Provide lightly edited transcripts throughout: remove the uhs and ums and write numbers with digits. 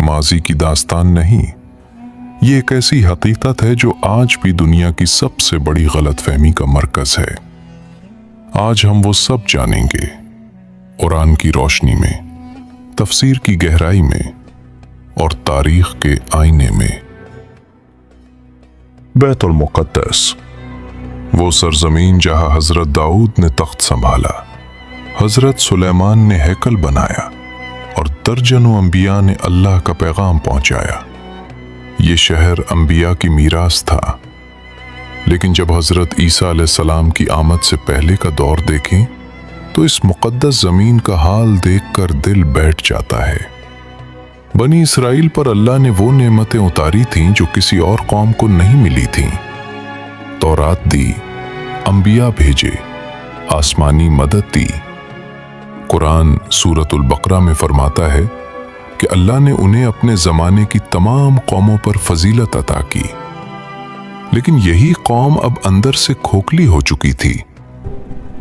माजी की दास्तान नहीं, ये एक ऐसी हकीकत है जो आज भी दुनिया की सबसे बड़ी गलतफहमी का मरकज है। आज हम वो सब जानेंगे, कुरान की रोशनी में, तफसीर की गहराई में और तारीख के आईने में। बैतुल मुक़द्दस, वो सरजमीन जहां हजरत दाऊद ने तख्त संभाला, हजरत सुलेमान ने हैकल बनाया और दर्जनों अंबिया ने अल्लाह का पैगाम पहुंचाया। ये शहर अंबिया की मीरास था। लेकिन जब हजरत ईसा अलैहिस्सलाम की आमद से पहले का दौर देखें तो इस मुक़द्दस ज़मीन का हाल देखकर दिल बैठ जाता है। बनी इसराइल पर अल्लाह ने वो नेमतें उतारी थीं जो किसी और कौम को नहीं मिली थीं। तौरात दी, अंबिया भेजे, आसमानी मदद दी। कुरान सूरतुल बकरा में फरमाता है कि अल्लाह ने उन्हें अपने ज़माने की तमाम कौमों पर फजीलत अता की। लेकिन यही कौम अब अंदर से खोखली हो चुकी थी।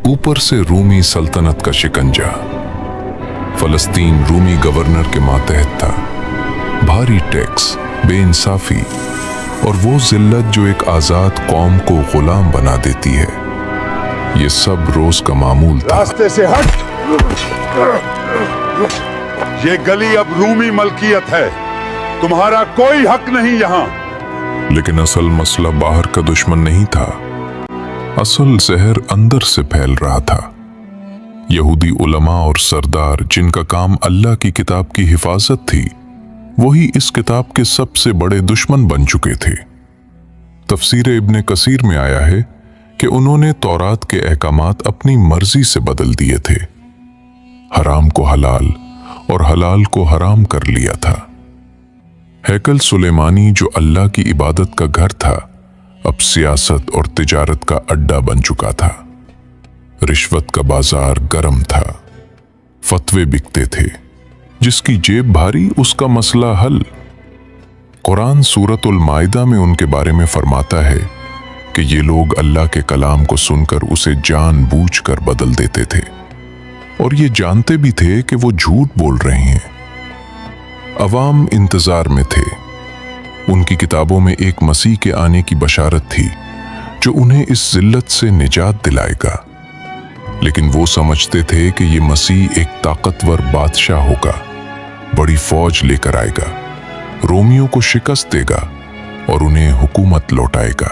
ऊपर से रूमी सल्तनत का शिकंजा। फलस्तीन रूमी गवर्नर के मातहत था। भारी टैक्स, बेइंसाफी और वो जिल्लत जो एक आजाद कौम को गुलाम बना देती है, ये सब रोज का मामूल था। रास्ते से हट! ये गली अब रूमी मलकियत है, तुम्हारा कोई हक नहीं यहाँ। लेकिन असल मसला बाहर का दुश्मन नहीं था, असल जहर अंदर से फैल रहा था। यहूदी उलमा और सरदार जिनका काम अल्लाह की किताब की हिफाजत थी, वही इस किताब के सबसे बड़े दुश्मन बन चुके थे। तफसीर इब्ने कसीर में आया है कि उन्होंने तौरात के अहकामात अपनी मर्जी से बदल दिए थे। हराम को हलाल और हलाल को हराम कर लिया था। हैकल सुलेमानी जो अल्लाह की इबादत का घर था, अब सियासत और तिजारत का अड्डा बन चुका था। रिश्वत का बाजार गर्म था, फतवे बिकते थे, जिसकी जेब भारी उसका मसला हल। कुरान सूरतुल माइदा में उनके बारे में फरमाता है कि ये लोग अल्लाह के कलाम को सुनकर उसे जानबूझकर बदल देते थे और ये जानते भी थे कि वो झूठ बोल रहे हैं। अवाम इंतजार में थे। उनकी किताबों में एक मसीह के आने की बशारत थी जो उन्हें इस जिल्लत से निजात दिलाएगा। लेकिन वो समझते थे कि ये मसीह एक ताकतवर बादशाह होगा, बड़ी फौज लेकर आएगा, रोमियों को शिकस्त देगा और उन्हें हुकूमत लौटाएगा।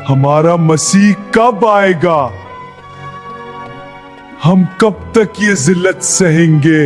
हमारा मसीह कब आएगा? हम कब तक ये जिल्लत सहेंगे?